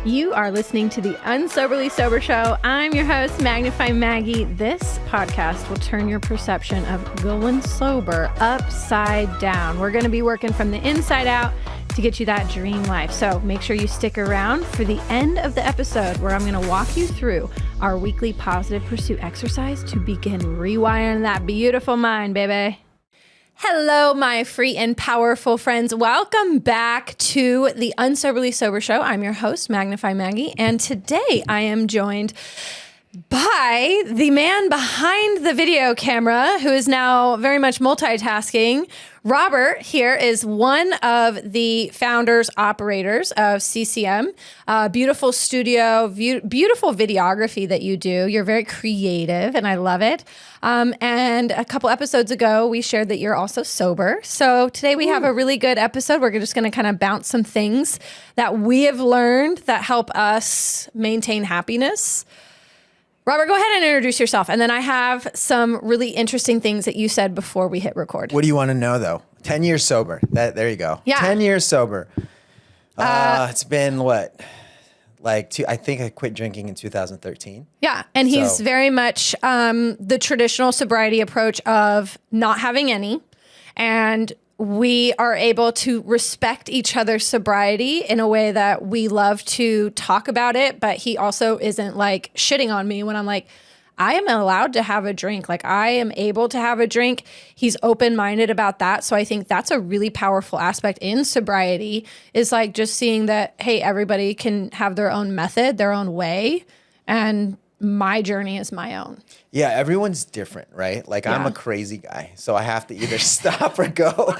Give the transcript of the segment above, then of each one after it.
You are listening to the Unsoberly Sober Show. I'm your host, Magnify Maggie. This podcast will turn your perception of going sober upside down. We're going to be working from the inside out to get you that dream life. So make sure you stick around for the end of the episode where I'm going to walk you through our weekly positive pursuit exercise to begin rewiring that beautiful mind, baby. Hello, my free and powerful friends. Welcome back to the Unsoberly Sober Show. I'm your host, Magnify Maggie, and today I am joined by the man behind the video camera who is now very much multitasking. Robert here is one of the founders, operators of CCM. Beautiful studio, beautiful videography that you do. You're very creative and I love it. And a couple episodes ago, we shared that you're also sober. So today we have a really good episode. We're just going to kind of bounce some things that we have learned that help us maintain happiness. Robert, go ahead and introduce yourself. And then I have some really interesting things that you said before we hit record. What do you want to know, though? 10 years sober. There you go. Yeah. 10 years sober. It's been what? I think I quit drinking in 2013. Yeah. And he's very much the traditional sobriety approach of not having any. And we are able to respect each other's sobriety in a way that we love to talk about it. But he also isn't like shitting on me when I'm like, I am allowed to have a drink. Like I am able to have a drink. He's open-minded about that. So I think that's a really powerful aspect in sobriety is like just seeing that, hey, everybody can have their own method, their own way. And my journey is my own. Yeah, everyone's different, right? Like I'm a crazy guy, so I have to either stop or go.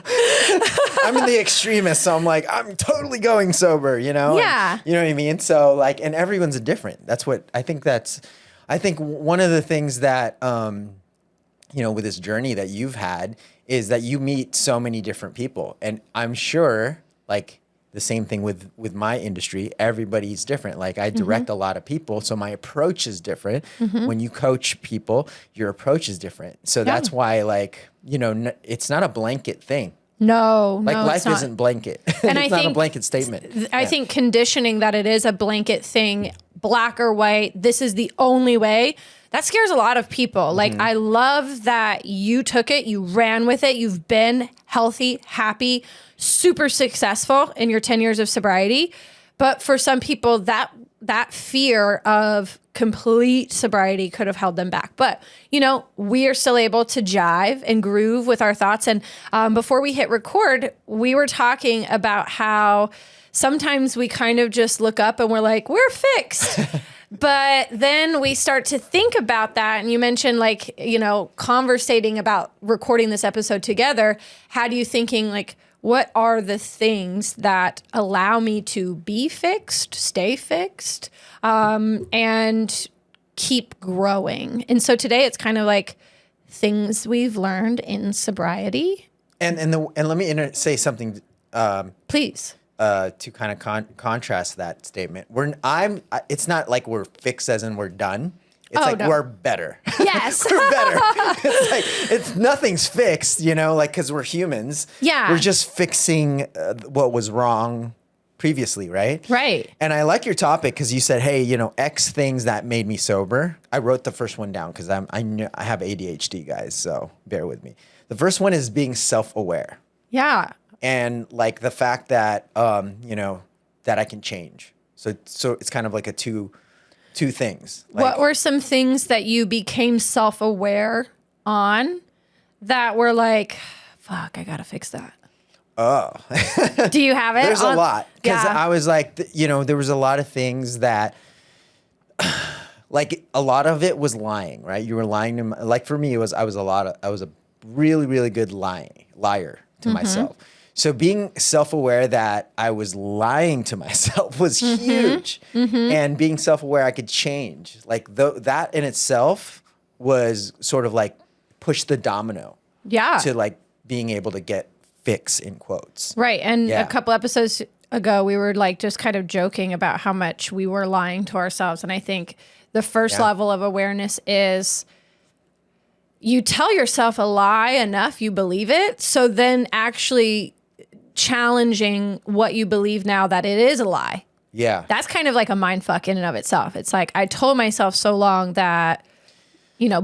I'm in the extremist, so I'm like, I'm totally going sober, you know? Yeah. And, you know what I mean? So like, and everyone's different. That's what I think I think one of the things that, with this journey that you've had is that you meet so many different people. And I'm sure like the same thing with my industry, everybody's different. Like I direct a lot of people, so my approach is different. When you coach people, your approach is different. So that's why it's not a blanket thing. No, life isn't blanket. And it's not a blanket statement. I think conditioning that it is a blanket thing, black or white, this is the only way, that scares a lot of people. Like, I love that you took it, you ran with it, you've been healthy, happy, super successful in your 10 years of sobriety. But for some people, that fear of complete sobriety could have held them back. But, we are still able to jive and groove with our thoughts. And before we hit record, we were talking about how sometimes we kind of just look up and we're like, we're fixed. But then we start to think about that. And you mentioned conversating about recording this episode together. Had you thinking like, what are the things that allow me to be fixed, stay fixed, and keep growing? And so today it's kind of like things we've learned in sobriety. And let me say something. Please. To kind of contrast that statement. It's not like we're fixed as in we're done. It's we're better. Yes. We're better. It's nothing's fixed, because we're humans. Yeah. We're just fixing what was wrong previously, right? Right. And I like your topic because you said, hey, X things that made me sober. I wrote the first one down because I have ADHD, guys, so bear with me. The first one is being self-aware. Yeah. And like the fact that, that I can change. So it's kind of like a two things. Like, what were some things that you became self-aware on that were like, fuck, I got to fix that? Oh. Do you have it? There's a lot. Because I was like, there was a lot of things that, like a lot of it was lying, right? You were lying to like for me, I was a really, really good liar to myself. So being self-aware that I was lying to myself was huge. And being self-aware I could change. Like that in itself was sort of like push the domino. Yeah. To like being able to get fix in quotes. Right. And a couple episodes ago, we were like just kind of joking about how much we were lying to ourselves. And I think the first level of awareness is you tell yourself a lie enough, you believe it. So then actually challenging what you believe now that it is a lie. Yeah. That's kind of like a mind fuck in and of itself. It's like I told myself so long that,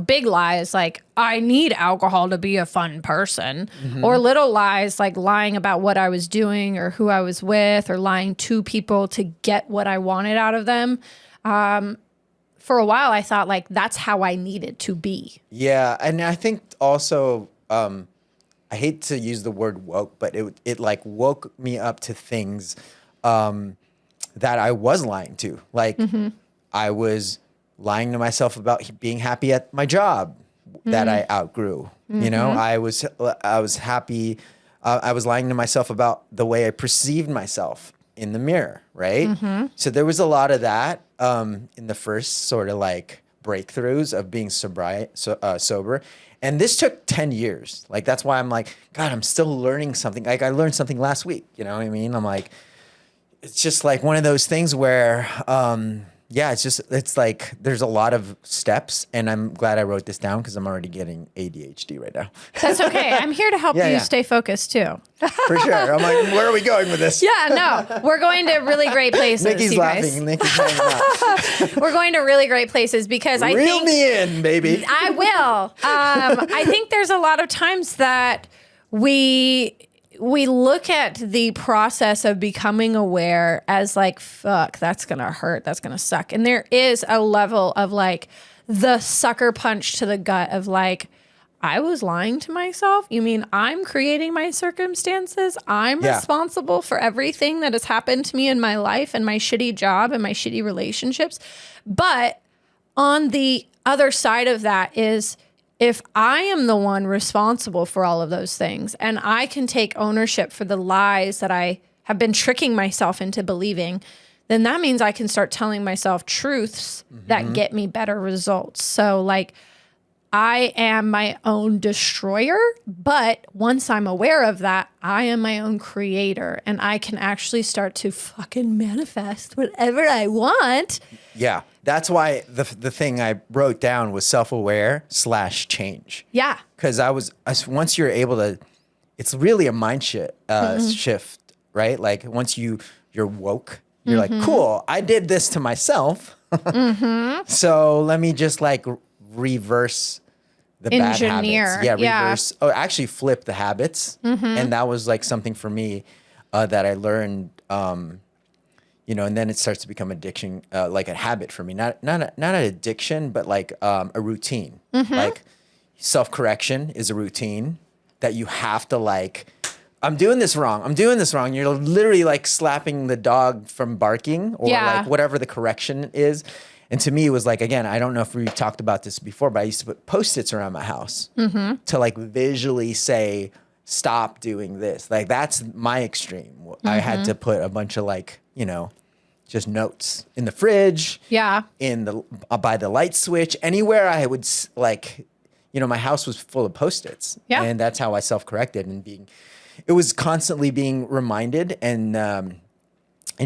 big lies like I need alcohol to be a fun person, or little lies like lying about what I was doing or who I was with, or lying to people to get what I wanted out of them. For a while, I thought like that's how I needed to be. Yeah. And I think also, I hate to use the word woke, but it like woke me up to things that I was lying to. Like I was lying to myself about being happy at my job that I outgrew. I was happy. I was lying to myself about the way I perceived myself in the mirror, right? So there was a lot of that in the first sort of like breakthroughs of being sober. And this took 10 years. Like, that's why I'm like, God, I'm still learning something. Like, I learned something last week. You know what I mean? I'm like, it's just like one of those things where, it's like there's a lot of steps. And I'm glad I wrote this down because I'm already getting ADHD right now. That's okay. I'm here to help you stay focused too. For sure. I'm like, where are we going with this? Yeah, no, we're going to really great places. Nikki's laughing. Nikki's hanging out. We're going to really great places because I think... Reel me in, baby. I will. I think there's a lot of times that we look at the process of becoming aware as like, fuck, that's going to hurt. That's going to suck. And there is a level of like the sucker punch to the gut of like, I was lying to myself. You mean I'm creating my circumstances? I'm responsible for everything that has happened to me in my life and my shitty job and my shitty relationships. But on the other side of that is, if I am the one responsible for all of those things and I can take ownership for the lies that I have been tricking myself into believing, then that means I can start telling myself truths that get me better results. So like, I am my own destroyer, but once I'm aware of that, I am my own creator and I can actually start to fucking manifest whatever I want. Yeah. That's why the thing I wrote down was self-aware/change. Yeah. Because once you're able to, it's really a mind shift, right? Like once you're woke, you're like, cool, I did this to myself. So let me just like reverse the bad habits. Yeah, reverse. Oh, actually flip the habits. And that was like something for me that I learned, and then it starts to become addiction, like a habit for me. Not an addiction, but like a routine. Like self-correction is a routine that you have to like, I'm doing this wrong. You're literally like slapping the dog from barking or like whatever the correction is. And to me, it was like, again, I don't know if we talked about this before, but I used to put Post-its around my house to like visually say, stop doing this. Like that's my extreme. I had to put a bunch of like, just notes in the fridge. Yeah. By the light switch, anywhere I would like, my house was full of Post-its. Yeah. And that's how I self-corrected it was constantly being reminded and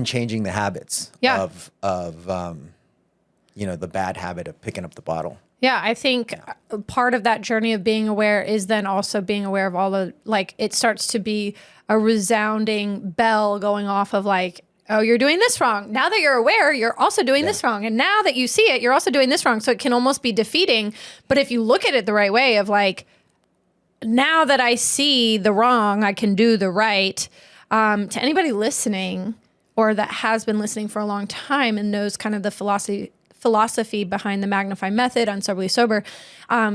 changing the habits of the bad habit of picking up the bottle. Yeah, I think part of that journey of being aware is then also being aware of all the, like, it starts to be a resounding bell going off of like, oh, you're doing this wrong. Now that you're aware, you're also doing this wrong. And now that you see it, you're also doing this wrong. So it can almost be defeating. But if you look at it the right way of like, now that I see the wrong, I can do the right. To anybody listening or that has been listening for a long time and knows kind of the philosophy behind the Magnify method, Unsoberly Sober,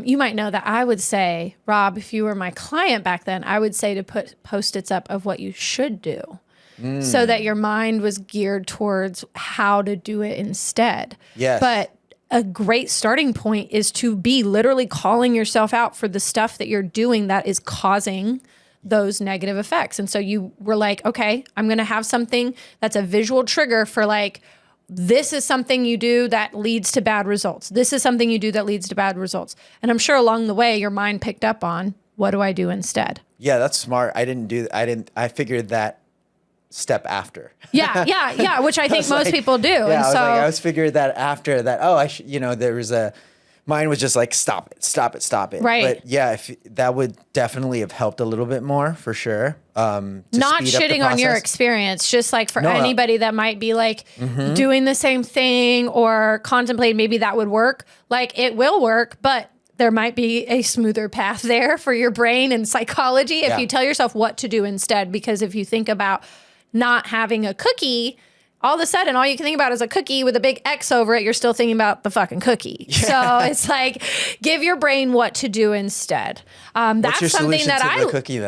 you might know that I would say, Rob, if you were my client back then, I would say to put Post-its up of what you should do so that your mind was geared towards how to do it instead. Yes. But a great starting point is to be literally calling yourself out for the stuff that you're doing that is causing those negative effects. And so you were like, okay, I'm going to have something that's a visual trigger for like, this is something you do that leads to bad results. This is something you do that leads to bad results. And I'm sure along the way, your mind picked up on, what do I do instead? Yeah, that's smart. I figured that step after. Yeah, which I think most people do. Yeah, and I was figured that after that, there was Mine was just like, stop it. Right. But yeah, if that would definitely have helped a little bit more for sure. To Not speed up the shitting on your process. experience, just like for No, anybody that might be like doing the same thing or contemplating maybe that would work. Like it will work, but there might be a smoother path there for your brain and psychology if you tell yourself what to do instead. Because if you think about not having a cookie, all of a sudden, all you can think about is a cookie with a big X over it. You're still thinking about the fucking cookie. So it's like, give your brain what to do instead. What's your That's something solution that to the cookie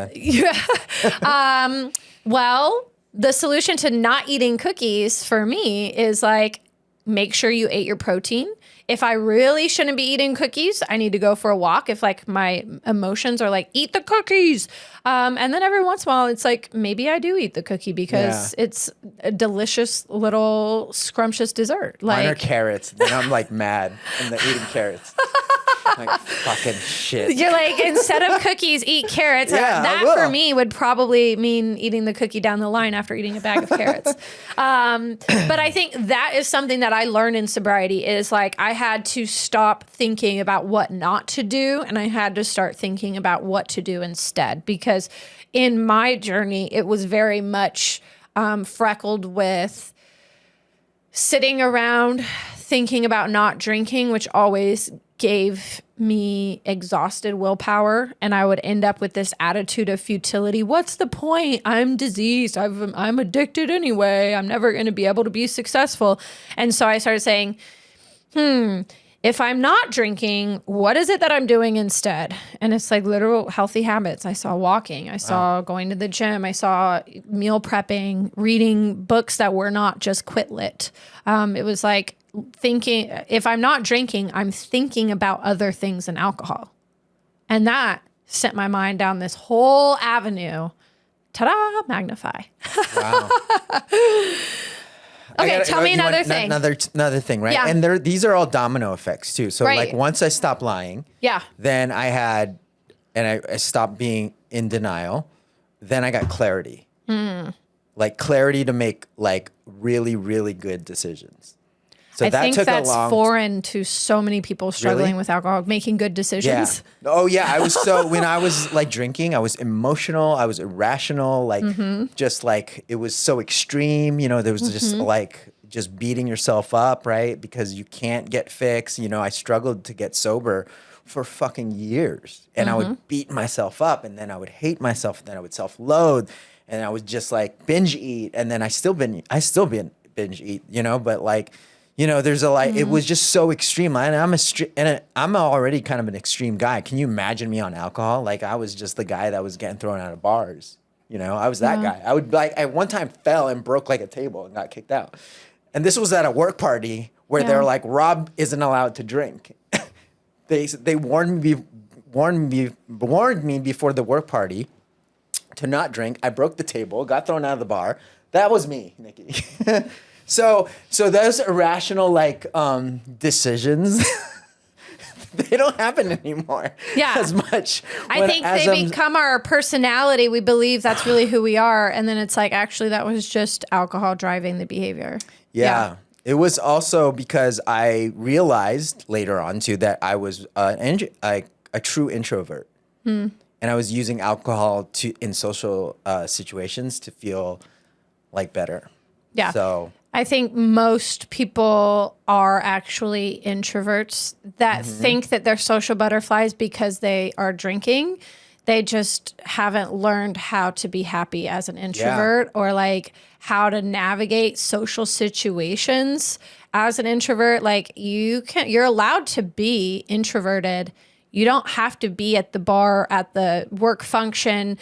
then? Well, the solution to not eating cookies for me is like, make sure you ate your protein. If I really shouldn't be eating cookies, I need to go for a walk. If like my emotions are like, eat the cookies. And then every once in a while, it's like, maybe I do eat the cookie because it's a delicious little scrumptious dessert. Mine are Like carrots. Then I'm like mad. I'm eating carrots. Like fucking shit. you're like, instead of cookies, eat carrots. Yeah, That I will. for me would probably mean eating the cookie down the line after eating a bag of carrots. But I think that is something that I learned in sobriety is like, I had to stop thinking about what not to do. And I had to start thinking about what to do instead. Because in my journey, it was very much freckled with sitting around thinking about not drinking, which always gave me exhausted willpower, and I would end up with this attitude of futility. What's the point? I'm diseased. I'm addicted anyway. I'm never going to be able to be successful. And so I started saying, if I'm not drinking, what is it that I'm doing instead? And it's like literal healthy habits. I saw walking. I saw going to the gym. I saw meal prepping, reading books that were not just Quit Lit. It was like thinking, if I'm not drinking, I'm thinking about other things than alcohol. And that sent my mind down this whole avenue. Ta-da, magnify. Wow. Okay, tell me you want another thing. Another thing, right? Yeah. And these are all domino effects too. So Right. like once I stopped lying, Yeah. then I stopped being in denial. Then I got clarity. Like clarity to make like really, really good decisions. So I that think took that's a long foreign to so many people struggling Really? with alcohol, making good decisions. Yeah. Oh yeah. I was so when I was like drinking, I was emotional. I was irrational. Like just like it was so extreme. You know, there was just like just beating yourself up, right? Because you can't get fixed. You know, I struggled to get sober for fucking years, and I would beat myself up, and then I would hate myself, and then I would self-loathe, and I would just like binge eat, and then I still binge eat. You know, but like. You know, there's a like. It was just so extreme, and I'm already kind of an extreme guy. Can you imagine me on alcohol? Like I was just the guy that was getting thrown out of bars. You know, I was that guy. I would like at one time fell and broke like a table and got kicked out. And this was at a work party where they were like, Rob isn't allowed to drink. They warned me before the work party to not drink. I broke the table, got thrown out of the bar. That was me, Nikki. So those irrational like decisions, they don't happen anymore as much. I think they become our personality. We believe that's really who we are, and then it's like actually that was just alcohol driving the behavior. Yeah. It was also because I realized later on too that I was a true introvert, and I was using alcohol in social situations to feel like better. Yeah. So I think most people are actually introverts that think that they're social butterflies because they are drinking. They just haven't learned how to be happy as an introvert or like how to navigate social situations as an introvert. Like you're allowed to be introverted. You don't have to be at the bar, at the work function,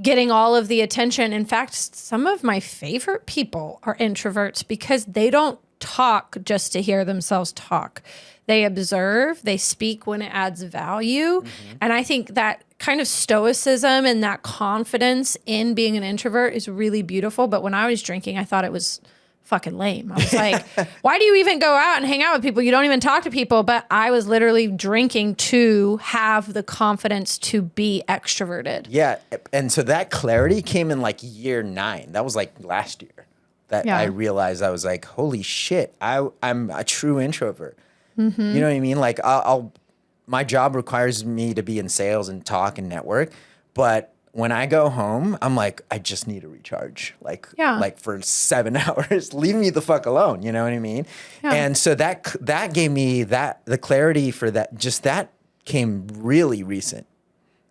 getting all of the attention. In fact, some of my favorite people are introverts because they don't talk just to hear themselves talk. They observe, they speak when it adds value. And I think that kind of stoicism and that confidence in being an introvert is really beautiful. But when I was drinking, I thought it was fucking lame. I was like, why do you even go out and hang out with people? You don't even talk to people. But I was literally drinking to have the confidence to be extroverted. yeah, and so that clarity came in like year 9. That was like last year that I realized I was like, holy shit, I'm a true introvert. You know what I mean? Like I'll my job requires me to be in sales and talk and network. But when I go home, I'm like, I just need to recharge, like for 7 hours. Leave me the fuck alone. You know what I mean? Yeah. And so that gave me the clarity for that. Just that came really recent,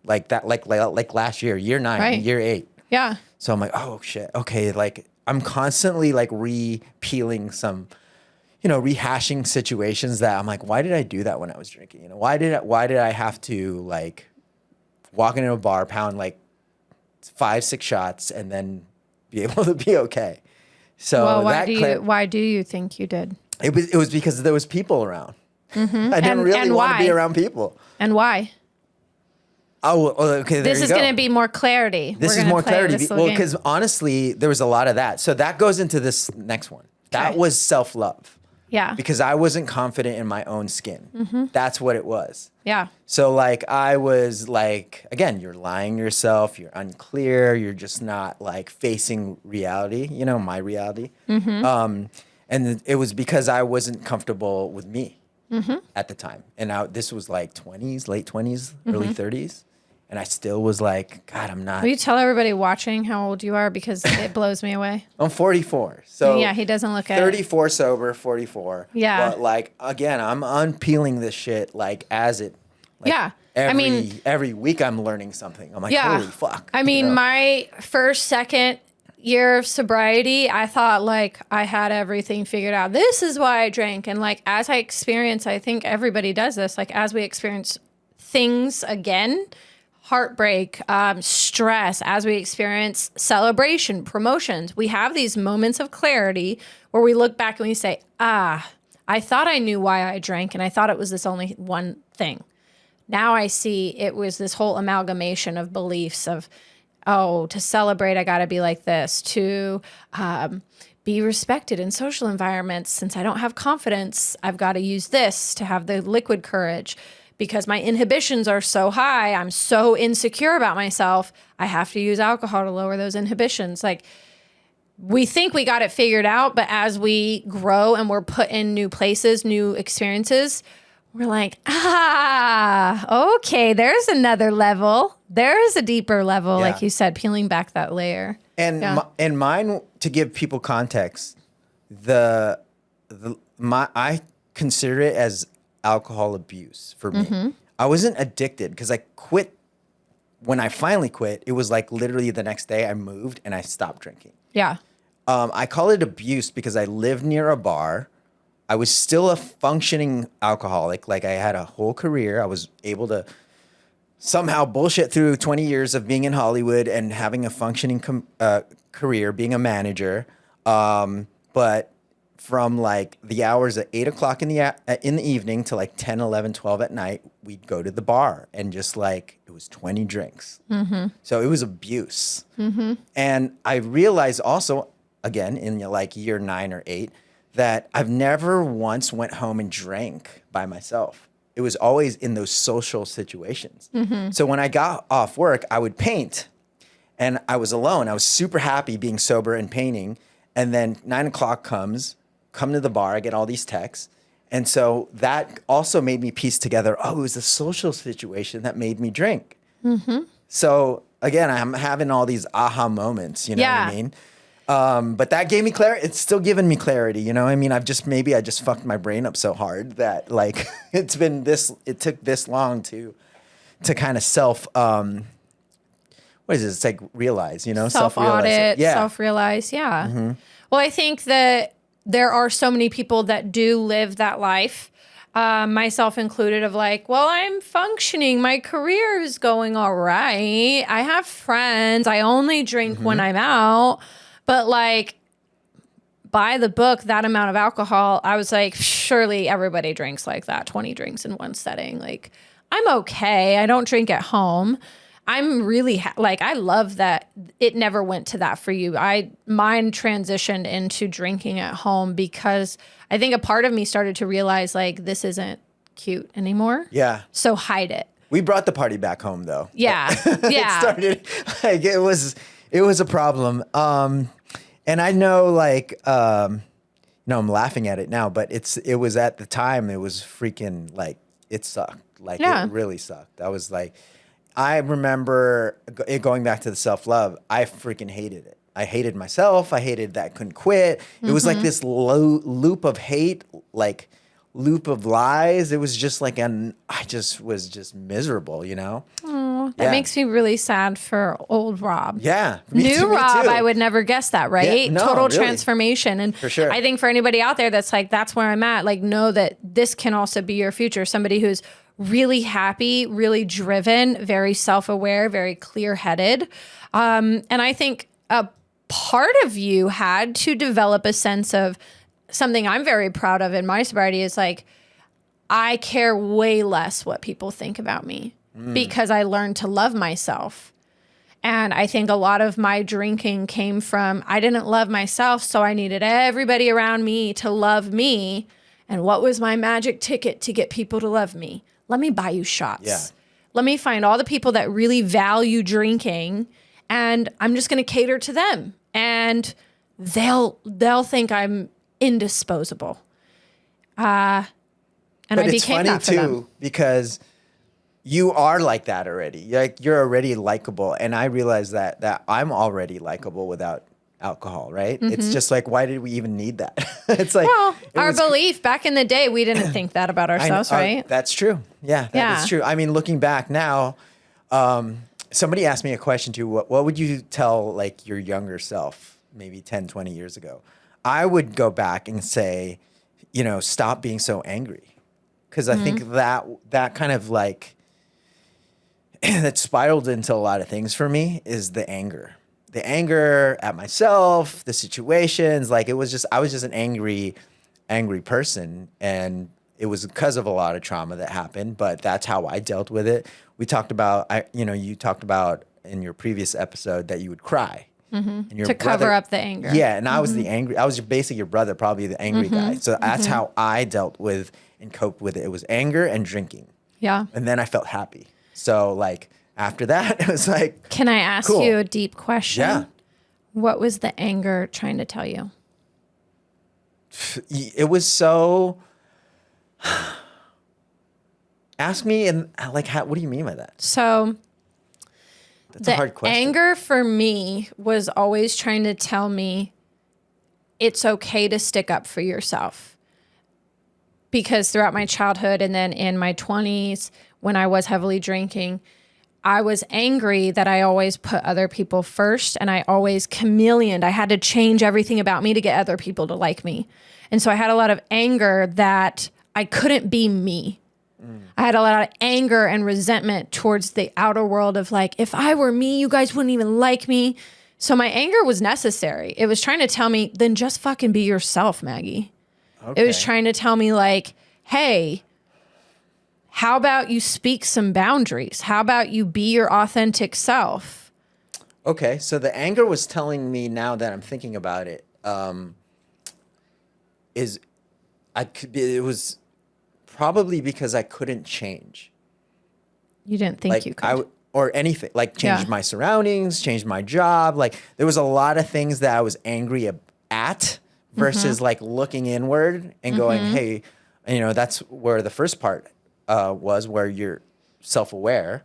like last year 9, right. Year 8. Yeah. So I'm like, oh shit, okay. Like I'm constantly like repealing some, rehashing situations that I'm like, why did I do that when I was drinking? Why did I have to like walk into a bar, pound like 5-6 shots, and then be able to be okay? So well, why do you think you did? It was because there was people around. Mm-hmm. I didn't really want to be around people. And why? Oh, okay. This is going to be more clarity. This is more clarity. Well, because honestly, there was a lot of that. So that goes into this next one. That was self-love. Yeah. Because I wasn't confident in my own skin. Mm-hmm. That's what it was. Yeah. So like I was like, again, you're lying to yourself. You're unclear. You're just not like facing reality. My reality. Mm-hmm. And it was because I wasn't comfortable with me at the time. And this was like 20s, late 20s, early 30s. And I still was like, God, I'm not. Will you tell everybody watching how old you are? Because it blows me away. I'm 44. So yeah, he doesn't look at 34 sober, 44. Yeah. But like, again, I'm unpeeling this shit like as it. Like, yeah. Every week I'm learning something. I'm like, holy fuck. I mean, my second year of sobriety, I thought like I had everything figured out. This is why I drank. And like, as I experience, I think everybody does this. Like as we experience things again, heartbreak, stress, as we experience celebration, promotions, we have these moments of clarity where we look back and we say, I thought I knew why I drank and I thought it was this only one thing. Now I see it was this whole amalgamation of beliefs of, to celebrate, I got to be like this, to be respected in social environments. Since I don't have confidence, I've got to use this to have the liquid courage. Because my inhibitions are so high, I'm so insecure about myself, I have to use alcohol to lower those inhibitions. Like, we think we got it figured out, but as we grow and we're put in new places, new experiences, we're like, okay, there's another level. There is a deeper level, like you said, peeling back that layer. And and mine, to give people context, I consider it as alcohol abuse for me. Mm-hmm. I wasn't addicted because I quit. When I finally quit, it was like literally the next day I moved and I stopped drinking. Yeah. I call it abuse because I lived near a bar. I was still a functioning alcoholic. Like I had a whole career. I was able to somehow bullshit through 20 years of being in Hollywood and having a functioning career, being a manager. But from like the hours at 8 o'clock in the evening to like 10, 11, 12 at night, we'd go to the bar and just like, it was 20 drinks. Mm-hmm. So it was abuse. Mm-hmm. And I realized also, again, in like year 9 or 8, that I've never once went home and drank by myself. It was always in those social situations. Mm-hmm. So when I got off work, I would paint and I was alone. I was super happy being sober and painting. And then 9 o'clock come to the bar, I get all these texts. And so that also made me piece together, it was a social situation that made me drink. Mm-hmm. So again, I'm having all these aha moments, you know what I mean? But that gave me clarity. It's still giving me clarity, you know what I mean? I just fucked my brain up so hard that like, it took this long to kind of what is it? It's like realize, you know? Self-audit, self-realize, yeah. Mm-hmm. Well, I think that there are so many people that do live that life, myself included, of like, well, I'm functioning. My career is going all right. I have friends. I only drink when I'm out. But like, by the book, that amount of alcohol, I was like, surely everybody drinks like that, 20 drinks in one setting. Like, I'm okay. I don't drink at home. I'm really I love that it never went to that for you. Mine transitioned into drinking at home because I think a part of me started to realize like this isn't cute anymore. Yeah. So hide it. We brought the party back home though. Yeah. Yeah. It started like it was a problem. And I know like I'm laughing at it now, but it was at the time it was freaking like it sucked. Like Yeah. it really sucked. I was like, I remember it going back to the self-love. I freaking hated it. I hated myself. I hated that I couldn't quit. It was like this loop of hate, like loop of lies. It was just like I just was just miserable, you know? Oh, that makes me really sad for old Rob. Yeah. New Rob, too. I would never guess that, right? Yeah, no, Total really. transformation. And For sure. I think for anybody out there that's like, that's where I'm at, like, know that this can also be your future. Somebody who's really happy, really driven, very self-aware, very clear-headed. And I think a part of you had to develop a sense of something I'm very proud of in my sobriety is like, I care way less what people think about me because I learned to love myself. And I think a lot of my drinking came from, I didn't love myself, so I needed everybody around me to love me. And what was my magic ticket to get people to love me? Let me buy you shots. Yeah. Let me find all the people that really value drinking, and I'm just going to cater to them. And they'll think I'm indisposable. And But I it's became funny that for them. too because you are like that already. You're already likable, and I realize that I'm already likable without alcohol, right? It's just like, why did we even need that? It's like, Well, it our was- belief back in the day, we didn't think that about ourselves, right? That's true. Yeah, that is true. I mean, looking back now, somebody asked me a question too. What would you tell like your younger self, maybe 10, 20 years ago? I would go back and say, you know, stop being so angry. Because I think that kind of like, that spiraled into a lot of things for me is the anger at myself, the situations. Like I was just an angry person. And it was because of a lot of trauma that happened, but that's how I dealt with it. We talked about, you talked about in your previous episode that you would cry. And your To cover up the anger. Yeah, and I was I was basically your brother, probably the angry guy. So that's how I dealt with and coped with it. It was anger and drinking. Yeah. And then I felt happy. So like after that, it was like, Can I ask Cool. you a deep question? Yeah. What was the anger trying to tell you? it was so. Ask me and like, what do you mean by that? So That's the a hard question. anger for me was always trying to tell me it's okay to stick up for yourself. Because throughout my childhood and then in my 20s, when I was heavily drinking, I was angry that I always put other people first and I always chameleoned. I had to change everything about me to get other people to like me. And so I had a lot of anger that I couldn't be me. I had a lot of anger and resentment towards the outer world of like, if I were me, you guys wouldn't even like me. So my anger was necessary. It was trying to tell me, then just fucking be yourself, Maggie. Okay. It was trying to tell me like, hey, how about you speak some boundaries? How about you be your authentic self? Okay, so the anger was telling me, now that I'm thinking about it, it was probably because I couldn't change. You didn't think Like you could. or anything, like change Yeah. my surroundings, change my job. Like there was a lot of things that I was angry at versus like looking inward and going, hey, you know, that's where the first part was, where you're self-aware.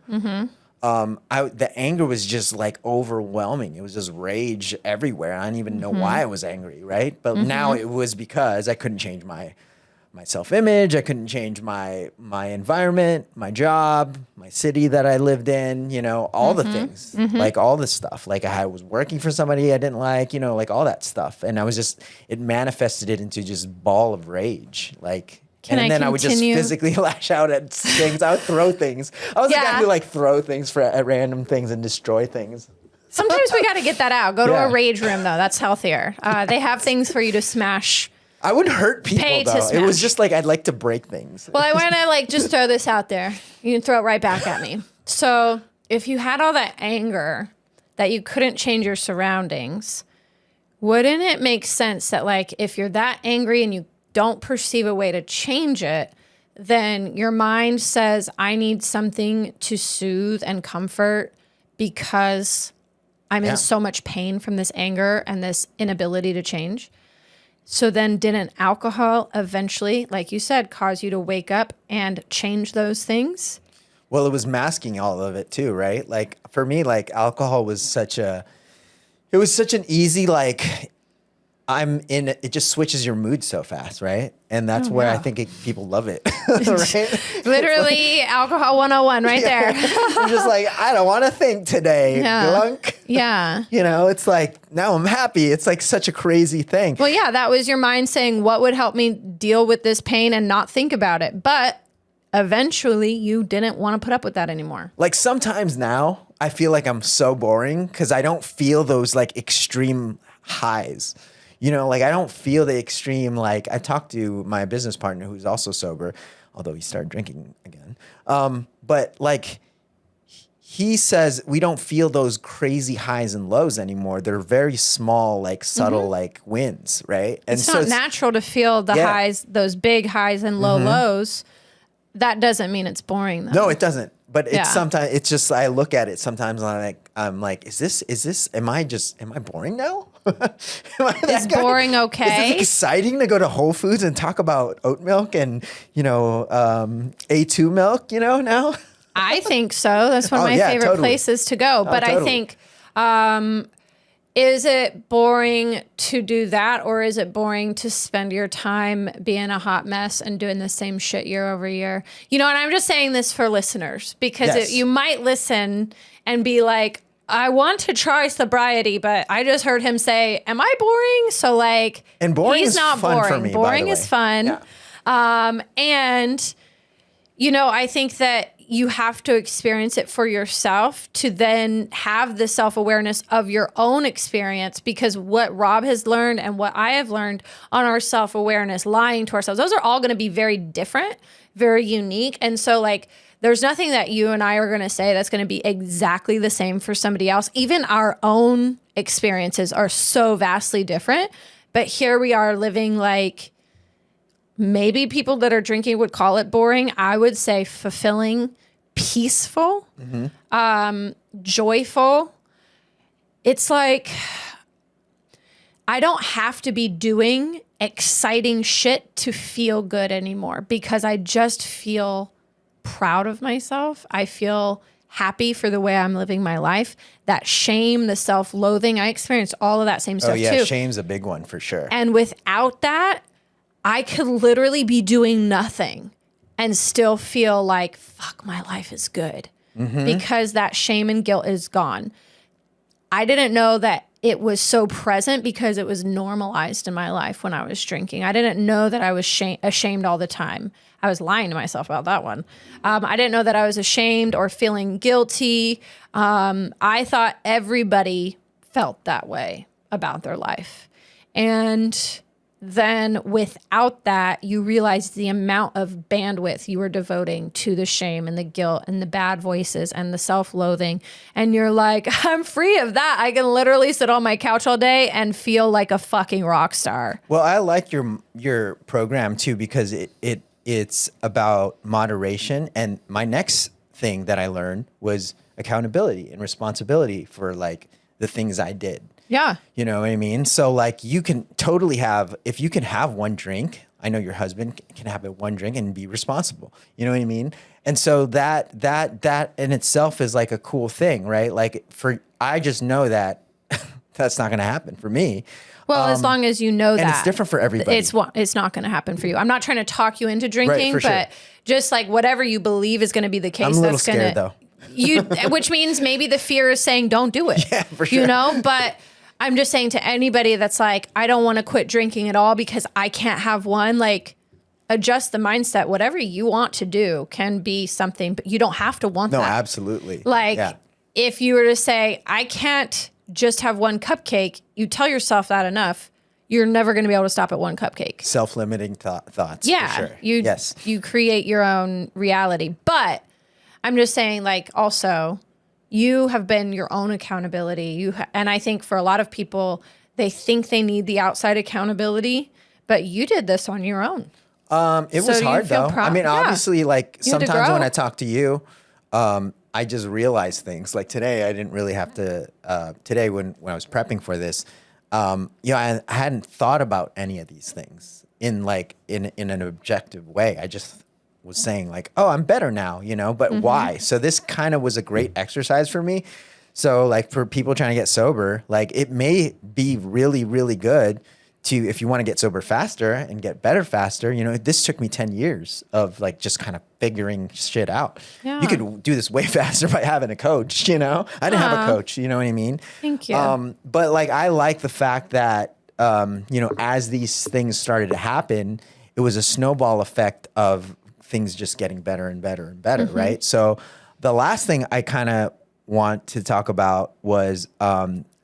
The anger was just like overwhelming. It was just rage everywhere. I didn't even know why I was angry, right? But now it was because I couldn't change my self-image. I couldn't change my environment, my job, my city that I lived in, you know, all the things, like all the stuff. Like I was working for somebody I didn't like, you know, like all that stuff. And I was just, it manifested it into just ball of rage. Like, Can and I then I would just continue? physically lash out at things. I would throw things. I was the guy Yeah. who like throw things at random things and destroy things. Sometimes we got to get that out. Go to Yeah. a rage room, though. That's healthier. They have things for you to smash. I wouldn't hurt people Pay to though. It was smash. just like, I'd like to break things. Well, I want to like just throw this out there. You can throw it right back at me. So if you had all that anger that you couldn't change your surroundings, wouldn't it make sense that like if you're that angry and you don't perceive a way to change it, then your mind says, I need something to soothe and comfort because I'm Yeah. in so much pain from this anger and this inability to change. So then didn't alcohol eventually, like you said, cause you to wake up and change those things? Well, it was masking all of it too, right? Like for me, like alcohol was it was such an easy, like it just switches your mood so fast, right? And that's where I think people love it, right? Literally alcohol 101 right there. You're just like, I don't want to think today, glunk. Yeah. You know, it's like, now I'm happy. It's like such a crazy thing. Well, yeah, that was your mind saying, what would help me deal with this pain and not think about it? But eventually you didn't want to put up with that anymore. Like sometimes now I feel like I'm so boring because I don't feel those like extreme highs. You know, like I don't feel the extreme, like I talked to my business partner who's also sober, although he started drinking again. But like he says we don't feel those crazy highs and lows anymore. They're very small, like subtle, like wins, right? And it's not natural to feel the highs, those big highs and low lows. That doesn't mean it's boring though. No, it doesn't. But it's sometimes, it's just, I look at it sometimes and I'm like, am I boring now? Is boring okay? Is it exciting to go to Whole Foods and talk about oat milk and, A2 milk, now? I think so. That's one of my favorite places to go. But I think, is it boring to do that, or is it boring to spend your time being a hot mess and doing the same shit year over year? And I'm just saying this for listeners because you might listen and be like, I want to try sobriety, but I just heard him say, am I boring? So like, and boring he's is not fun boring. For me, boring is fun. Yeah. And I think that you have to experience it for yourself to then have the self-awareness of your own experience, because what Rob has learned and what I have learned on our self-awareness, lying to ourselves, those are all going to be very different, very unique. And so like, there's nothing that you and I are going to say that's going to be exactly the same for somebody else. Even our own experiences are so vastly different. But here we are living like, maybe people that are drinking would call it boring. I would say fulfilling, peaceful, joyful. It's like, I don't have to be doing exciting shit to feel good anymore because I just feel proud of myself. I feel happy for the way I'm living my life. That shame, the self-loathing, I experienced all of that same stuff too. Oh yeah, shame's a big one for sure. And without that, I could literally be doing nothing and still feel like, fuck, my life is good because that shame and guilt is gone. I didn't know that it was so present because it was normalized in my life when I was drinking. I didn't know that I was ashamed all the time. I was lying to myself about that one. I didn't know that I was ashamed or feeling guilty. I thought everybody felt that way about their life. And then without that, you realize the amount of bandwidth you were devoting to the shame and the guilt and the bad voices and the self-loathing. And you're like, I'm free of that. I can literally sit on my couch all day and feel like a fucking rock star. Well, I like your program too, because it's about moderation. And my next thing that I learned was accountability and responsibility for like the things I did. Yeah. You know what I mean? So like you can totally if you can have one drink, I know your husband can have one drink and be responsible. You know what I mean? And so that in itself is like a cool thing, right? Like I just know that that's not going to happen for me. Well, as long as you know that. And it's different for everybody. It's not going to happen for you. I'm not trying to talk you into drinking, right, but just like whatever you believe is going to be the case. I'm a little scared though. Which means maybe the fear is saying don't do it. Yeah, for sure. But I'm just saying to anybody that's like, I don't want to quit drinking at all because I can't have one, like adjust the mindset. Whatever you want to do can be something, but you don't have to want that. No, absolutely. Like if you were to say, I can't just have one cupcake, you tell yourself that enough, you're never going to be able to stop at one cupcake. Self-limiting thoughts. Yeah. For sure. You create your own reality. But I'm just saying, like, also, you have been your own accountability. And I think for a lot of people, they think they need the outside accountability, but you did this on your own. It was hard though. I mean, obviously, like sometimes when I talk to you, I just realize things. Like today, I didn't really have to. Today, when I was prepping for this, I hadn't thought about any of these things in an objective way. I just was saying like, oh, I'm better now, but why? So this kind of was a great exercise for me. So like for people trying to get sober, like it may be really, really good to, if you want to get sober faster and get better faster, this took me 10 years of like just kind of figuring shit out. Yeah. You could do this way faster by having a coach, I didn't have a coach, you know what I mean? Thank you. But like, I like the fact that, as these things started to happen, it was a snowball effect of things just getting better and better and better. Right. So the last thing I kind of want to talk about was,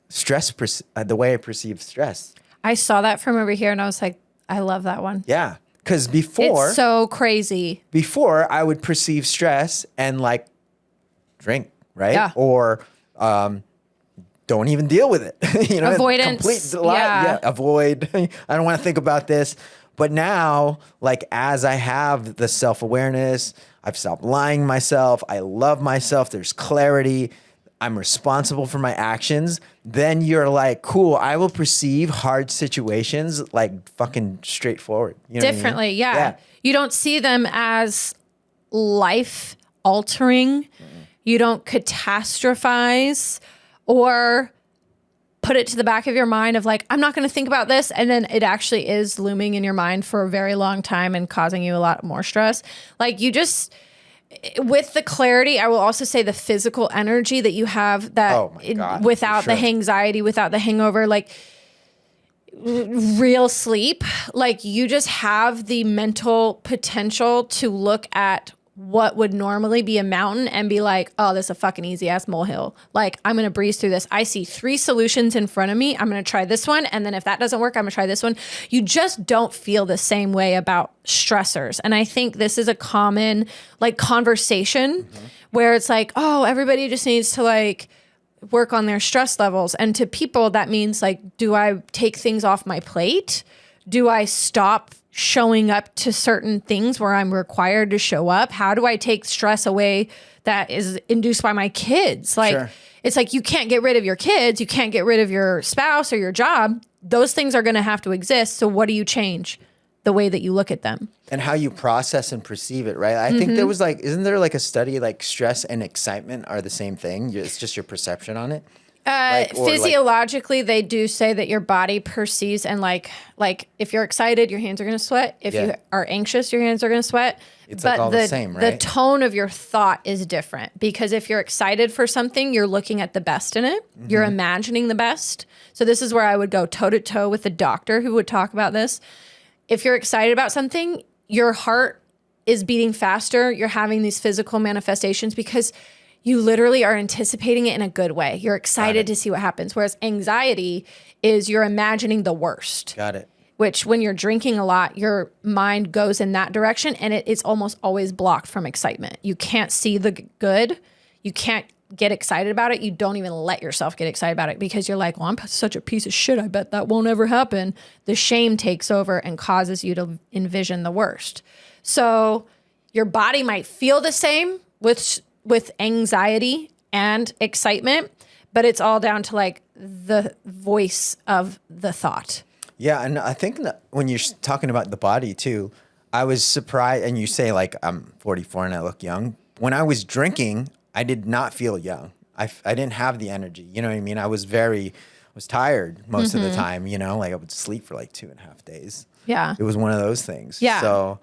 stress, the way I perceive stress. I saw that from over here and I was like, I love that one. Yeah. Because before, it's so crazy. Before I would perceive stress and like drink, right? Yeah. Or don't even deal with it. Avoidance. Avoid. I don't want to think about this. But now, like as I have the self-awareness, I've stopped lying to myself. I love myself. There's clarity. I'm responsible for my actions. Then you're like, cool, I will perceive hard situations like fucking straightforward. You know differently. what I mean? Yeah. You don't see them as life altering. You don't catastrophize or put it to the back of your mind of like, I'm not going to think about this. And then it actually is looming in your mind for a very long time and causing you a lot more stress. Like you just, with the clarity, I will also say the physical energy that you have that without the anxiety, without the hangover, like real sleep, like you just have the mental potential to look at what would normally be a mountain and be like, oh, this is a fucking easy ass molehill. Like I'm going to breeze through this. I see 3 solutions in front of me. I'm going to try this one. And then if that doesn't work, I'm going to try this one. You just don't feel the same way about stressors. And I think this is a common like conversation where it's like, oh, everybody just needs to like work on their stress levels. And to people, that means like, do I take things off my plate? Do I stop showing up to certain things where I'm required to show up? How do I take stress away that is induced by my kids? Like, It's like, you can't get rid of your kids. You can't get rid of your spouse or your job. Those things are going to have to exist. So what do you change? The way that you look at them. And how you process and perceive it, right? I think there was like, isn't there like a study like stress and excitement are the same thing? It's just your perception on it? Physiologically, they do say that your body perceives and like if you're excited, your hands are going to sweat. If you are anxious, your hands are going to sweat. It's like all the same, right? The tone of your thought is different because if you're excited for something, you're looking at the best in it. You're imagining the best. So this is where I would go toe to toe with the doctor who would talk about this. If you're excited about something, your heart is beating faster. You're having these physical manifestations because you literally are anticipating it in a good way. You're excited to see what happens. Whereas anxiety is you're imagining the worst. Got it. Which when you're drinking a lot, your mind goes in that direction and it's almost always blocked from excitement. You can't see the good. You can't get excited about it. You don't even let yourself get excited about it because you're like, well, I'm such a piece of shit. I bet that won't ever happen. The shame takes over and causes you to envision the worst. So your body might feel the same with anxiety and excitement, but it's all down to like the voice of the thought. Yeah. And I think that when you're talking about the body too, I was surprised, and you say like, I'm 44 and I look young. When I was drinking, I did not feel young. I didn't have the energy. You know what I mean? I was tired most of the time, like I would sleep for like 2.5 days. Yeah. It was one of those things. Yeah. So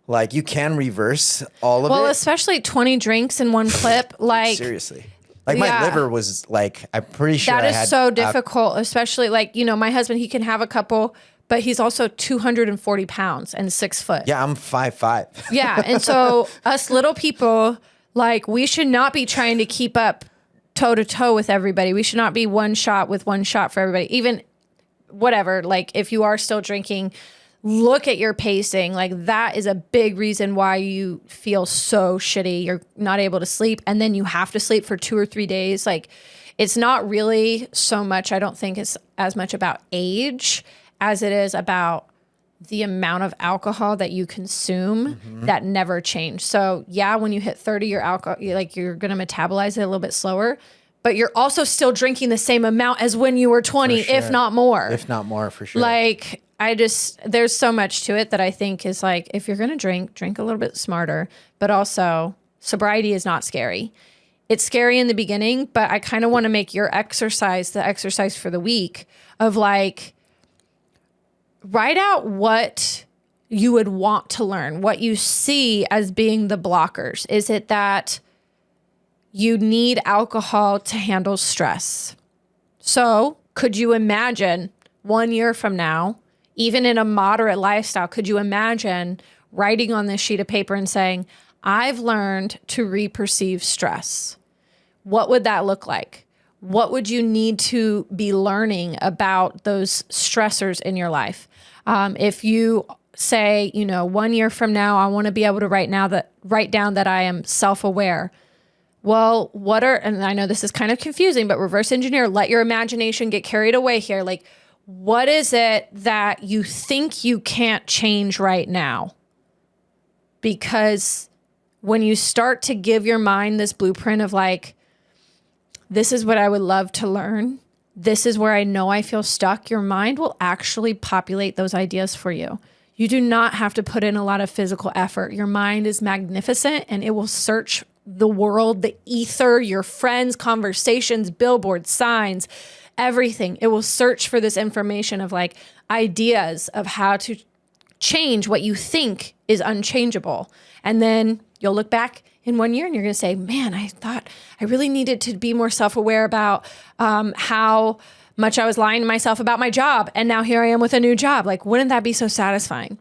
like you can reverse all of it. Well, especially 20 drinks in one clip. Like seriously. Like my liver was like, I'm pretty sure that is so difficult, especially like, my husband, he can have a couple, but he's also 240 pounds and 6 foot. Yeah, I'm 5'5". Yeah. And so us little people, like we should not be trying to keep up toe to toe with everybody. We should not be one shot with one shot for everybody. Even whatever, like if you are still drinking, look at your pacing. Like that is a big reason why you feel so shitty. You're not able to sleep. And then you have to sleep for 2 or 3 days. Like it's not really so much, I don't think it's as much about age as it is about the amount of alcohol that you consume that never change. So yeah, when you hit 30, your alcohol, you're going to metabolize it a little bit slower, but you're also still drinking the same amount as when you were 20, sure. if not more. If not more, for sure. Like, there's so much to it that I think is like, if you're going to drink a little bit smarter, but also sobriety is not scary. It's scary in the beginning, but I kind of want to make your exercise, the exercise for the week of like, write out what you would want to learn, what you see as being the blockers. Is it that you need alcohol to handle stress? So could you imagine 1 year from now, even in a moderate lifestyle, could you imagine writing on this sheet of paper and saying, I've learned to re-perceive stress? What would that look like? What would you need to be learning about those stressors in your life? If you say, 1 year from now, I want to be able to write down that I am self-aware. Well, and I know this is kind of confusing, but reverse engineer, let your imagination get carried away here. Like, what is it that you think you can't change right now? Because when you start to give your mind this blueprint of like, this is what I would love to learn, this is where I know I feel stuck, your mind will actually populate those ideas for you. You do not have to put in a lot of physical effort. Your mind is magnificent and it will search the world, the ether, your friends, conversations, billboards, signs, everything. It will search for this information of like ideas of how to change what you think is unchangeable. And then you'll look back in 1 year and you're going to say, man, I thought I really needed to be more self-aware about how much I was lying to myself about my job. And now here I am with a new job. Like, wouldn't that be so satisfying?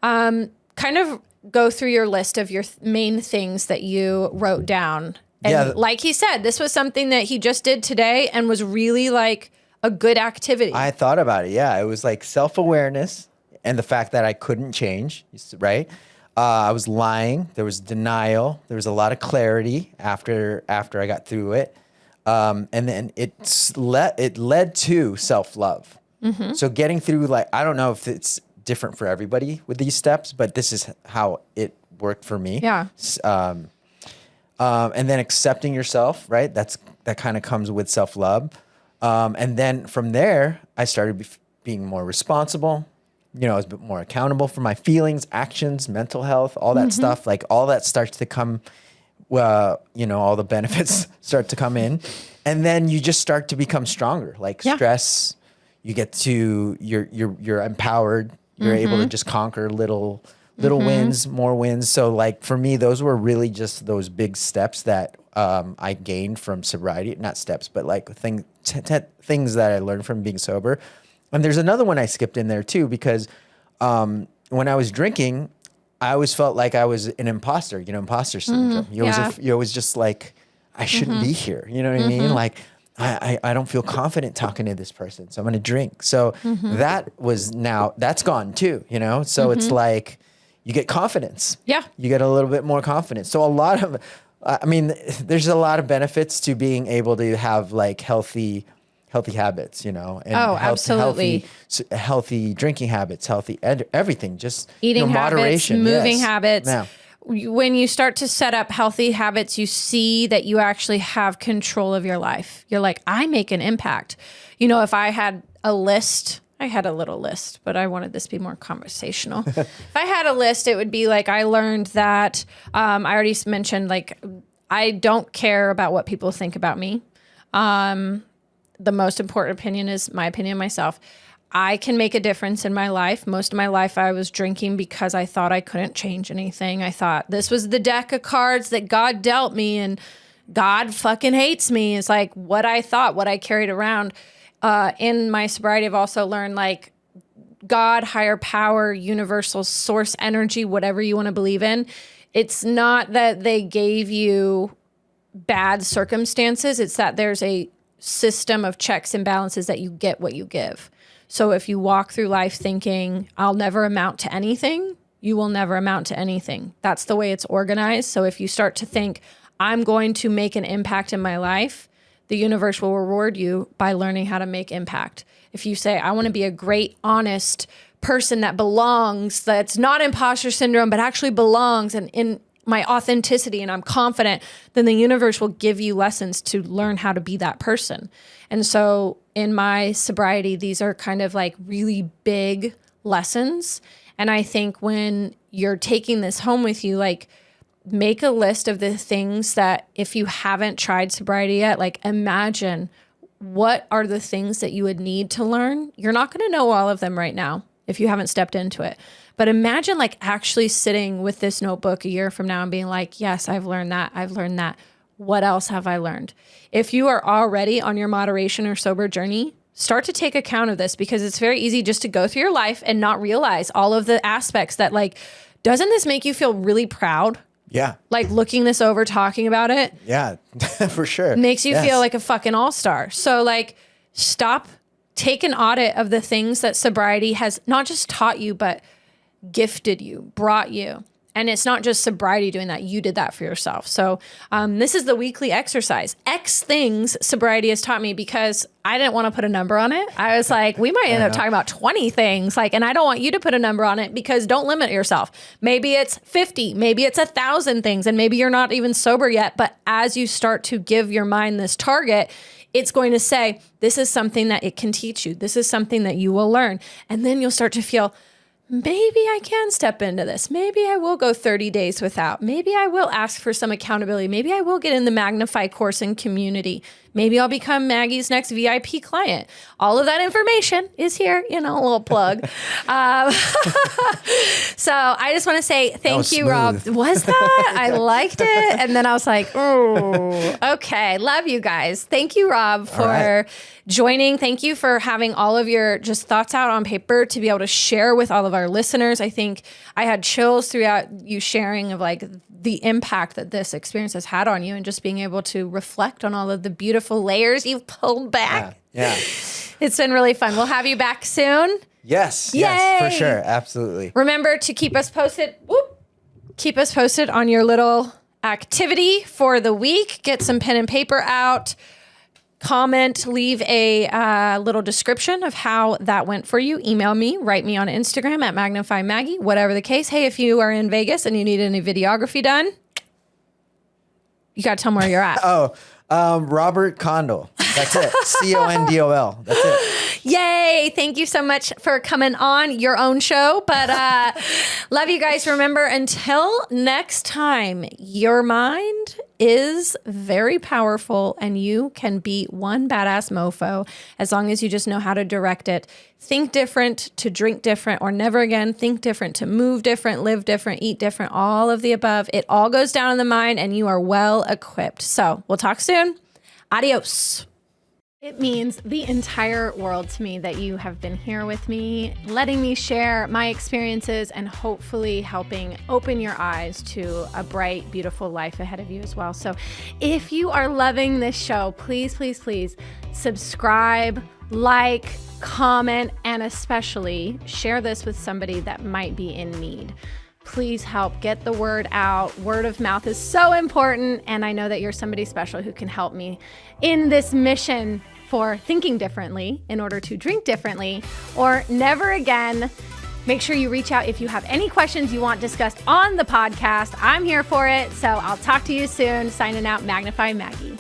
Kind of go through your list of your main things that you wrote down. And like he said, this was something that he just did today and was really like a good activity. I thought about it. Yeah. It was like self-awareness and the fact that I couldn't change, right? I was lying. There was denial. There was a lot of clarity after I got through it. And then it led to self-love. Mm-hmm. So getting through, like, I don't know if it's different for everybody with these steps, but this is how it worked for me. Yeah. And then accepting yourself, right? That kind of comes with self-love. And then from there, I started being more responsible. I was a bit more accountable for my feelings, actions, mental health, all that stuff. Like, all that starts to come, all the benefits start to come in. And then you just start to become stronger. Like stress, you get to, you're empowered. You're able to just conquer little wins, more wins. So like for me, those were really just those big steps that I gained from sobriety. Not steps, but like things that I learned from being sober. And there's another one I skipped in there too, because when I was drinking, I always felt like I was an imposter, imposter syndrome. You're always just like, I shouldn't be here. You know what I mean? Like, I don't feel confident talking to this person, so I'm going to drink. So that's gone too, So it's like you get confidence. Yeah. You get a little bit more confidence. So there's a lot of benefits to being able to have like healthy habits, and absolutely. healthy drinking habits, healthy everything, just eating habits, moderation, moving habits. Yeah. When you start to set up healthy habits, you see that you actually have control of your life. You're like, I make an impact. If I had a list, I had a little list, but I wanted this to be more conversational. If I had a list, it would be like, I learned that, I already mentioned, like, I don't care about what people think about me. The most important opinion is my opinion of myself. I can make a difference in my life. Most of my life I was drinking because I thought I couldn't change anything. I thought this was the deck of cards that God dealt me and God fucking hates me. It's like what I thought, what I carried around. In my sobriety, I've also learned like God, higher power, universal source energy, whatever you want to believe in. It's not that they gave you bad circumstances. It's that there's a system of checks and balances that you get what you give. So if you walk through life thinking, I'll never amount to anything, you will never amount to anything. That's the way it's organized. So if you start to think, I'm going to make an impact in my life, the universe will reward you by learning how to make impact. If you say, I want to be a great, honest person that belongs, that's not imposter syndrome, but actually belongs. And in my authenticity and I'm confident, then the universe will give you lessons to learn how to be that person. And so in my sobriety, these are kind of like really big lessons. And I think when you're taking this home with you, like make a list of the things that if you haven't tried sobriety yet, like imagine what are the things that you would need to learn. You're not going to know all of them right now if you haven't stepped into it. But imagine like actually sitting with this notebook a year from now and being like, yes, I've learned that. I've learned that. What else have I learned? If you are already on your moderation or sober journey, start to take account of this, because it's very easy just to go through your life and not realize all of the aspects that, like, doesn't this make you feel really proud? Yeah. Like looking this over, talking about it. Yeah, for sure. Makes you feel like a fucking all-star. So like stop, take an audit of the things that sobriety has not just taught you, but gifted you, brought you. And it's not just sobriety doing that. You did that for yourself. So this is the weekly exercise. X things sobriety has taught me, because I didn't want to put a number on it. I was like, we might end up talking about 20 things. Like, and I don't want you to put a number on it, because don't limit yourself. Maybe it's 50, maybe it's 1,000 things, and maybe you're not even sober yet. But as you start to give your mind this target, it's going to say, this is something that it can teach you. This is something that you will learn. And then you'll start to feel, maybe I can step into this. Maybe I will go 30 days without. Maybe I will ask for some accountability. Maybe I will get in the Magnify course and community. Maybe I'll become Maggie's next VIP client. All of that information is here, a little plug. So I just want to say thank you, Rob. Was that? I liked it. And then I was like, oh, okay. Love you guys. Thank you, Rob, for joining. Thank you for having all of your just thoughts out on paper to be able to share with all of our listeners. I think I had chills throughout you sharing of like the impact that this experience has had on you, and just being able to reflect on all of the beautiful layers you've pulled back. Yeah. It's been really fun. We'll have you back soon. Yes, Yay! for sure. Absolutely. Remember to keep us posted. Keep us posted on your little activity for the week. Get some pen and paper out. Comment, leave a little description of how that went for you. Email me, write me on Instagram at Magnify Maggie, whatever the case. Hey, if you are in Vegas and you need any videography done, you got to tell them where you're at. Robert Condell. That's it. Condol. That's it. Yay. Thank you so much for coming on your own show. But love you guys. Remember, until next time, your mind is very powerful, and you can be one badass mofo as long as you just know how to direct it. Think different to drink different, or never again. Think different to move different, live different, eat different, all of the above. It all goes down in the mind, and you are well equipped. So we'll talk soon. Adios. It means the entire world to me that you have been here with me, letting me share my experiences and hopefully helping open your eyes to a bright, beautiful life ahead of you as well. So if you are loving this show, please, please, please subscribe, like, comment, and especially share this with somebody that might be in need. Please help get the word out. Word of mouth is so important. And I know that you're somebody special who can help me in this mission for thinking differently in order to drink differently or never again. Make sure you reach out if you have any questions you want discussed on the podcast. I'm here for it. So I'll talk to you soon. Signing out, Magnify Maggie.